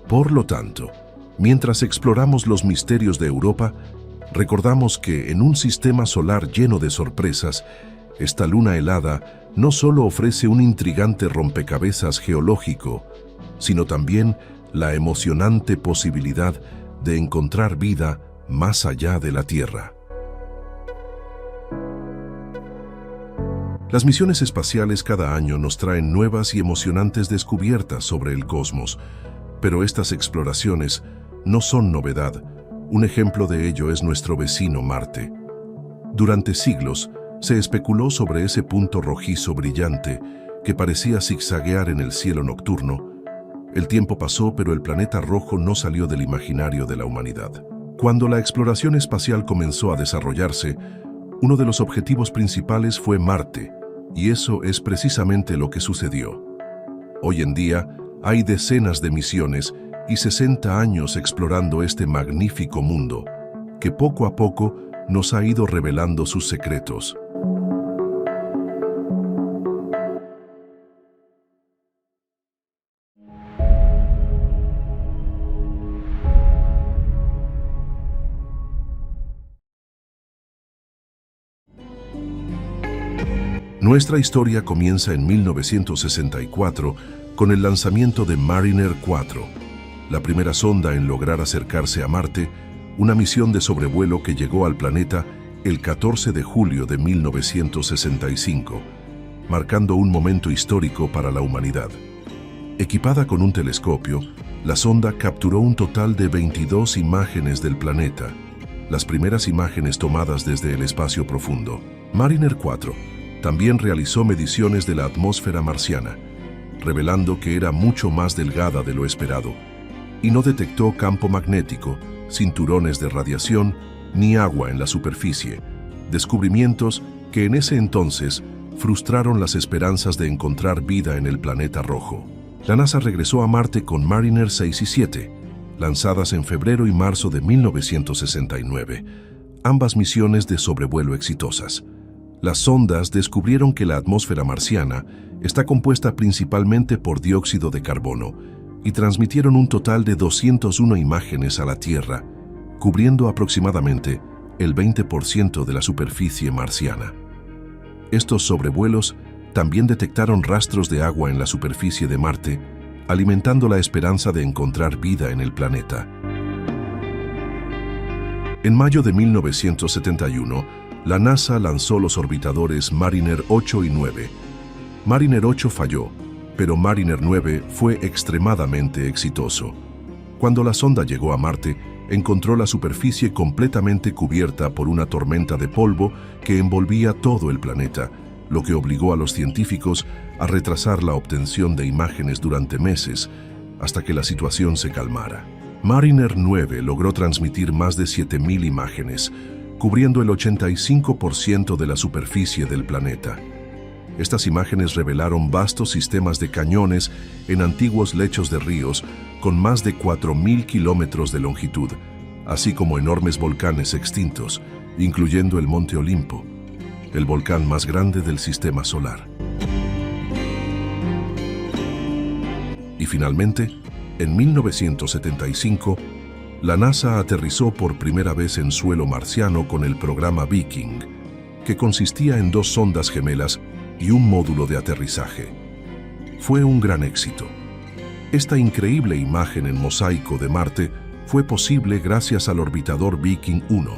Por lo tanto, mientras exploramos los misterios de Europa, recordamos que en un sistema solar lleno de sorpresas, esta luna helada no solo ofrece un intrigante rompecabezas geológico, sino también la emocionante posibilidad de encontrar vida más allá de la Tierra. Las misiones espaciales cada año nos traen nuevas y emocionantes descubiertas sobre el cosmos, pero estas exploraciones no son novedad. Un ejemplo de ello es nuestro vecino Marte. Durante siglos se especuló sobre ese punto rojizo brillante que parecía zigzaguear en el cielo nocturno. El tiempo pasó, pero el planeta rojo no salió del imaginario de la humanidad. Cuando la exploración espacial comenzó a desarrollarse, uno de los objetivos principales fue Marte, y eso es precisamente lo que sucedió. Hoy en día hay decenas de misiones y 60 años explorando este magnífico mundo, que poco a poco nos ha ido revelando sus secretos. Nuestra historia comienza en 1964 con el lanzamiento de Mariner 4, la primera sonda en lograr acercarse a Marte, una misión de sobrevuelo que llegó al planeta el 14 de julio de 1965, marcando un momento histórico para la humanidad. Equipada con un telescopio, la sonda capturó un total de 22 imágenes del planeta, las primeras imágenes tomadas desde el espacio profundo. Mariner 4 también realizó mediciones de la atmósfera marciana, revelando que era mucho más delgada de lo esperado, y no detectó campo magnético, cinturones de radiación, ni agua en la superficie, descubrimientos que en ese entonces frustraron las esperanzas de encontrar vida en el planeta rojo. La NASA regresó a Marte con Mariner 6 y 7, lanzadas en febrero y marzo de 1969, ambas misiones de sobrevuelo exitosas. Las sondas descubrieron que la atmósfera marciana está compuesta principalmente por dióxido de carbono y transmitieron un total de 201 imágenes a la Tierra, cubriendo aproximadamente el 20% de la superficie marciana. Estos sobrevuelos también detectaron rastros de agua en la superficie de Marte, alimentando la esperanza de encontrar vida en el planeta. En mayo de 1971, la NASA lanzó los orbitadores Mariner 8 y 9. Mariner 8 falló, pero Mariner 9 fue extremadamente exitoso. Cuando la sonda llegó a Marte, encontró la superficie completamente cubierta por una tormenta de polvo que envolvía todo el planeta, lo que obligó a los científicos a retrasar la obtención de imágenes durante meses, hasta que la situación se calmara. Mariner 9 logró transmitir más de 7.000 imágenes, cubriendo el 85% de la superficie del planeta. Estas imágenes revelaron vastos sistemas de cañones en antiguos lechos de ríos con más de 4.000 kilómetros de longitud, así como enormes volcanes extintos, incluyendo el Monte Olimpo, el volcán más grande del sistema solar. Y finalmente, en 1975, la NASA aterrizó por primera vez en suelo marciano con el programa Viking, que consistía en 2 sondas gemelas y un módulo de aterrizaje. Fue un gran éxito. Esta increíble imagen en mosaico de Marte fue posible gracias al orbitador Viking 1,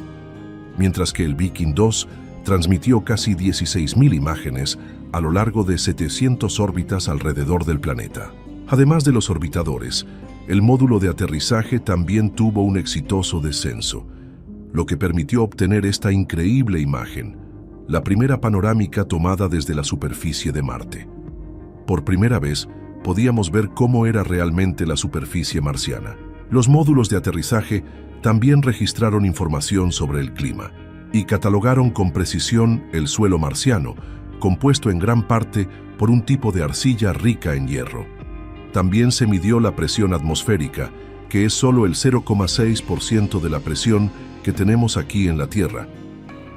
mientras que el Viking 2 transmitió casi 16.000 imágenes a lo largo de 700 órbitas alrededor del planeta. Además de los orbitadores, el módulo de aterrizaje también tuvo un exitoso descenso, lo que permitió obtener esta increíble imagen, la primera panorámica tomada desde la superficie de Marte. Por primera vez, podíamos ver cómo era realmente la superficie marciana. Los módulos de aterrizaje también registraron información sobre el clima y catalogaron con precisión el suelo marciano, compuesto en gran parte por un tipo de arcilla rica en hierro. También se midió la presión atmosférica, que es solo el 0,6% de la presión que tenemos aquí en la Tierra,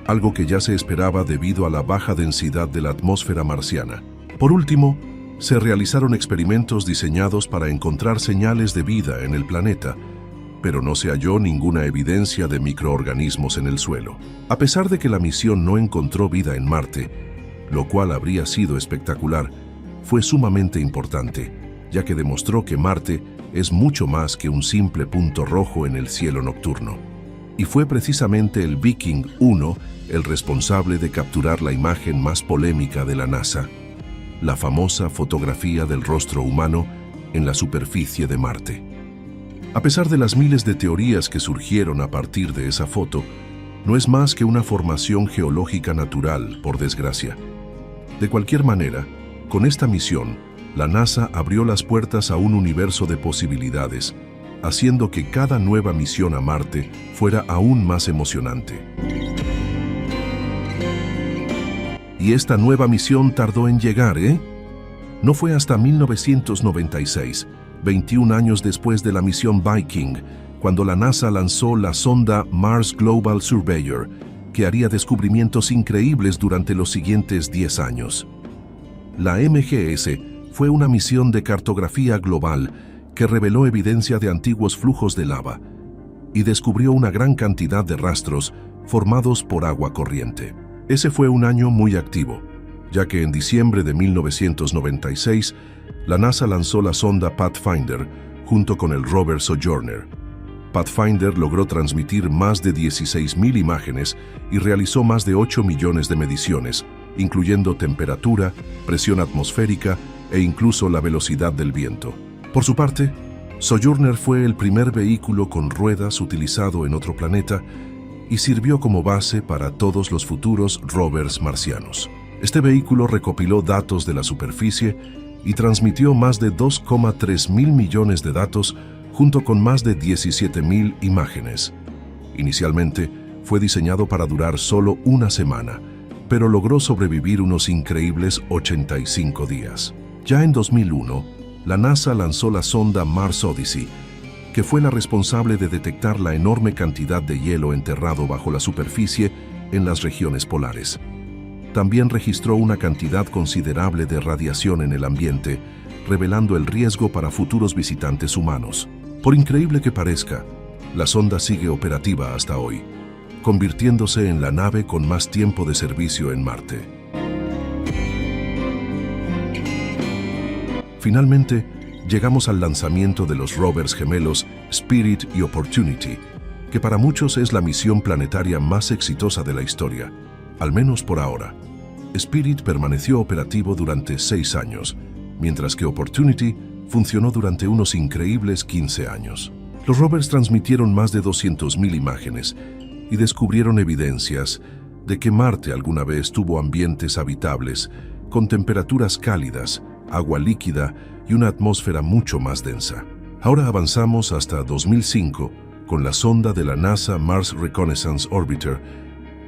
algo que ya se esperaba debido a la baja densidad de la atmósfera marciana. Por último, se realizaron experimentos diseñados para encontrar señales de vida en el planeta, pero no se halló ninguna evidencia de microorganismos en el suelo. A pesar de que la misión no encontró vida en Marte, lo cual habría sido espectacular, fue sumamente importante, ya que demostró que Marte es mucho más que un simple punto rojo en el cielo nocturno. Y fue precisamente el Viking 1 el responsable de capturar la imagen más polémica de la NASA, la famosa fotografía del rostro humano en la superficie de Marte. A pesar de las miles de teorías que surgieron a partir de esa foto, no es más que una formación geológica natural, por desgracia. De cualquier manera, con esta misión, la NASA abrió las puertas a un universo de posibilidades, haciendo que cada nueva misión a Marte fuera aún más emocionante. Y esta nueva misión tardó en llegar, ¿eh? No fue hasta 1996, 21 años después de la misión Viking, cuando la NASA lanzó la sonda Mars Global Surveyor, que haría descubrimientos increíbles durante los siguientes 10 años. La MGS fue una misión de cartografía global que reveló evidencia de antiguos flujos de lava y descubrió una gran cantidad de rastros formados por agua corriente. Ese fue un año muy activo, ya que en diciembre de 1996, la NASA lanzó la sonda Pathfinder junto con el rover Sojourner. Pathfinder logró transmitir más de 16.000 imágenes y realizó más de 8 millones de mediciones, incluyendo temperatura, presión atmosférica e incluso la velocidad del viento. Por su parte, Sojourner fue el primer vehículo con ruedas utilizado en otro planeta y sirvió como base para todos los futuros rovers marcianos. Este vehículo recopiló datos de la superficie y transmitió más de 2,3 mil millones de datos junto con más de 17.000 imágenes. Inicialmente, fue diseñado para durar solo una semana, pero logró sobrevivir unos increíbles 85 días. Ya en 2001, la NASA lanzó la sonda Mars Odyssey, que fue la responsable de detectar la enorme cantidad de hielo enterrado bajo la superficie en las regiones polares. También registró una cantidad considerable de radiación en el ambiente, revelando el riesgo para futuros visitantes humanos. Por increíble que parezca, la sonda sigue operativa hasta hoy, convirtiéndose en la nave con más tiempo de servicio en Marte. Finalmente, llegamos al lanzamiento de los rovers gemelos Spirit y Opportunity, que para muchos es la misión planetaria más exitosa de la historia, al menos por ahora. Spirit permaneció operativo durante 6 años, mientras que Opportunity funcionó durante unos increíbles 15 años. Los rovers transmitieron más de 200.000 imágenes y descubrieron evidencias de que Marte alguna vez tuvo ambientes habitables, con temperaturas cálidas, agua líquida y una atmósfera mucho más densa. Ahora avanzamos hasta 2005 con la sonda de la NASA Mars Reconnaissance Orbiter,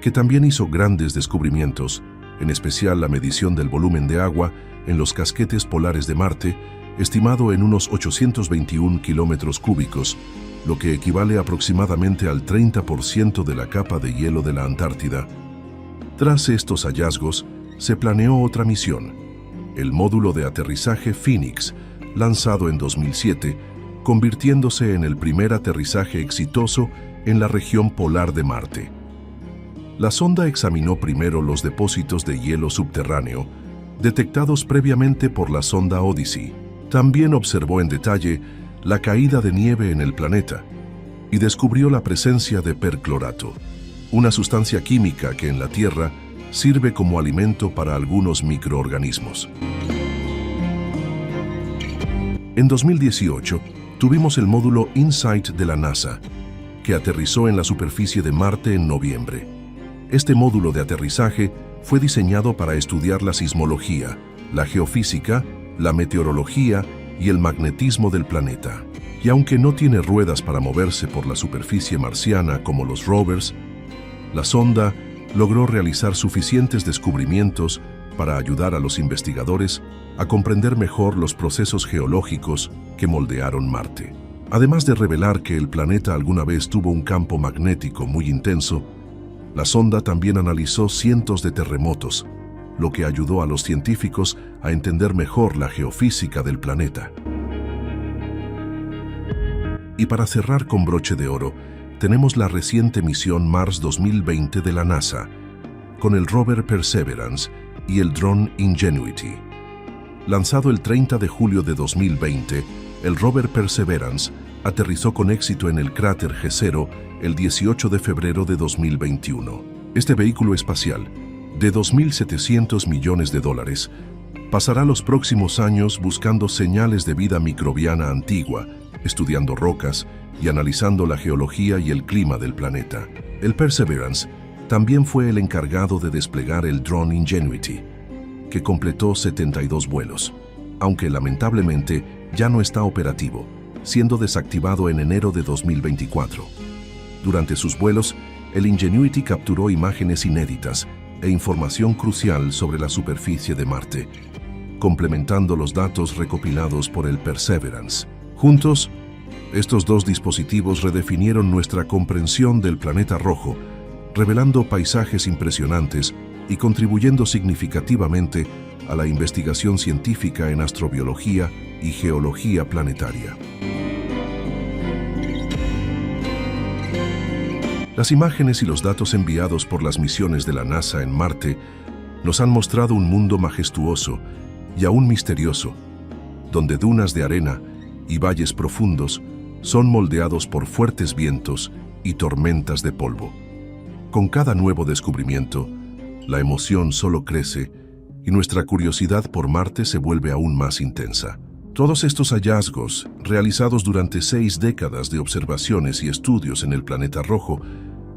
que también hizo grandes descubrimientos, en especial la medición del volumen de agua en los casquetes polares de Marte, estimado en unos 821 kilómetros cúbicos, lo que equivale aproximadamente al 30% de la capa de hielo de la Antártida. Tras estos hallazgos, se planeó otra misión, el módulo de aterrizaje Phoenix, lanzado en 2007, convirtiéndose en el primer aterrizaje exitoso en la región polar de Marte. La sonda examinó primero los depósitos de hielo subterráneo, detectados previamente por la sonda Odyssey. También observó en detalle la caída de nieve en el planeta y descubrió la presencia de perclorato, una sustancia química que en la Tierra sirve como alimento para algunos microorganismos. En 2018, tuvimos el módulo InSight de la NASA, que aterrizó en la superficie de Marte en noviembre. Este módulo de aterrizaje fue diseñado para estudiar la sismología, la geofísica, la meteorología y el magnetismo del planeta. Y aunque no tiene ruedas para moverse por la superficie marciana como los rovers, la sonda logró realizar suficientes descubrimientos para ayudar a los investigadores a comprender mejor los procesos geológicos que moldearon Marte. Además de revelar que el planeta alguna vez tuvo un campo magnético muy intenso, la sonda también analizó cientos de terremotos, lo que ayudó a los científicos a entender mejor la geofísica del planeta. Y para cerrar con broche de oro, tenemos la reciente misión Mars 2020 de la NASA, con el rover Perseverance y el dron Ingenuity. Lanzado el 30 de julio de 2020, el rover Perseverance aterrizó con éxito en el cráter G0 el 18 de febrero de 2021. Este vehículo espacial, de $2.700 millones, pasará los próximos años buscando señales de vida microbiana antigua, estudiando rocas y analizando la geología y el clima del planeta. El Perseverance también fue el encargado de desplegar el dron Ingenuity, que completó 72 vuelos, aunque lamentablemente ya no está operativo, siendo desactivado en enero de 2024. Durante sus vuelos, el Ingenuity capturó imágenes inéditas e información crucial sobre la superficie de Marte, complementando los datos recopilados por el Perseverance. Juntos, estos dos dispositivos redefinieron nuestra comprensión del planeta rojo, revelando paisajes impresionantes y contribuyendo significativamente a la investigación científica en astrobiología y geología planetaria. Las imágenes y los datos enviados por las misiones de la NASA en Marte nos han mostrado un mundo majestuoso y aún misterioso, donde dunas de arena y valles profundos son moldeados por fuertes vientos y tormentas de polvo. Con cada nuevo descubrimiento, la emoción solo crece y nuestra curiosidad por Marte se vuelve aún más intensa. Todos estos hallazgos, realizados durante 6 décadas de observaciones y estudios en el planeta rojo,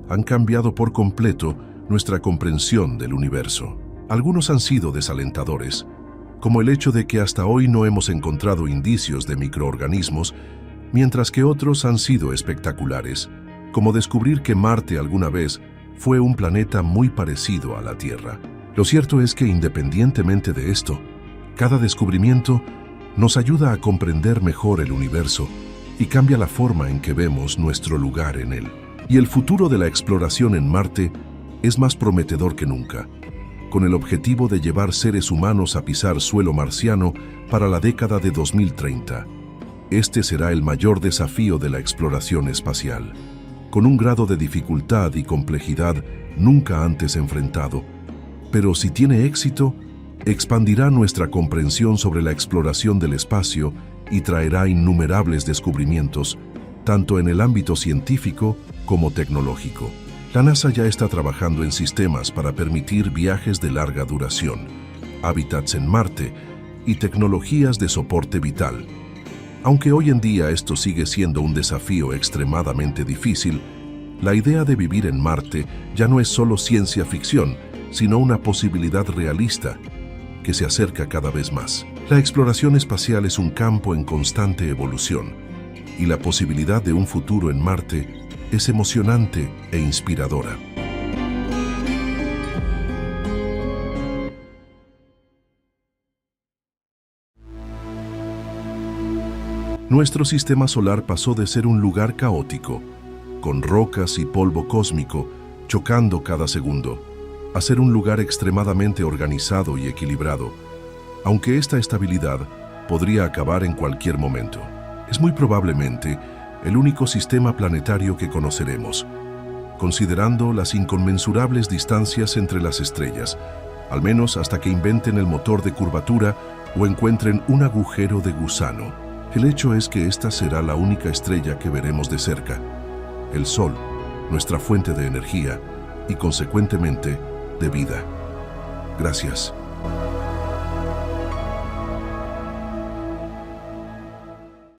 han cambiado por completo nuestra comprensión del universo. Algunos han sido desalentadores, como el hecho de que hasta hoy no hemos encontrado indicios de microorganismos, mientras que otros han sido espectaculares, como descubrir que Marte alguna vez fue un planeta muy parecido a la Tierra. Lo cierto es que, independientemente de esto, cada descubrimiento nos ayuda a comprender mejor el universo y cambia la forma en que vemos nuestro lugar en él. Y el futuro de la exploración en Marte es más prometedor que nunca, con el objetivo de llevar seres humanos a pisar suelo marciano para la década de 2030. Este será el mayor desafío de la exploración espacial, con un grado de dificultad y complejidad nunca antes enfrentado. Pero si tiene éxito, expandirá nuestra comprensión sobre la exploración del espacio y traerá innumerables descubrimientos, tanto en el ámbito científico como tecnológico. La NASA ya está trabajando en sistemas para permitir viajes de larga duración, hábitats en Marte y tecnologías de soporte vital. Aunque hoy en día esto sigue siendo un desafío extremadamente difícil, la idea de vivir en Marte ya no es solo ciencia ficción, sino una posibilidad realista que se acerca cada vez más. La exploración espacial es un campo en constante evolución, y la posibilidad de un futuro en Marte es emocionante e inspiradora. Nuestro sistema solar pasó de ser un lugar caótico, con rocas y polvo cósmico chocando cada segundo, a ser un lugar extremadamente organizado y equilibrado, aunque esta estabilidad podría acabar en cualquier momento. Es muy probablemente el único sistema planetario que conoceremos, considerando las inconmensurables distancias entre las estrellas, al menos hasta que inventen el motor de curvatura o encuentren un agujero de gusano. El hecho es que esta será la única estrella que veremos de cerca, el Sol, nuestra fuente de energía y, consecuentemente, de vida. Gracias.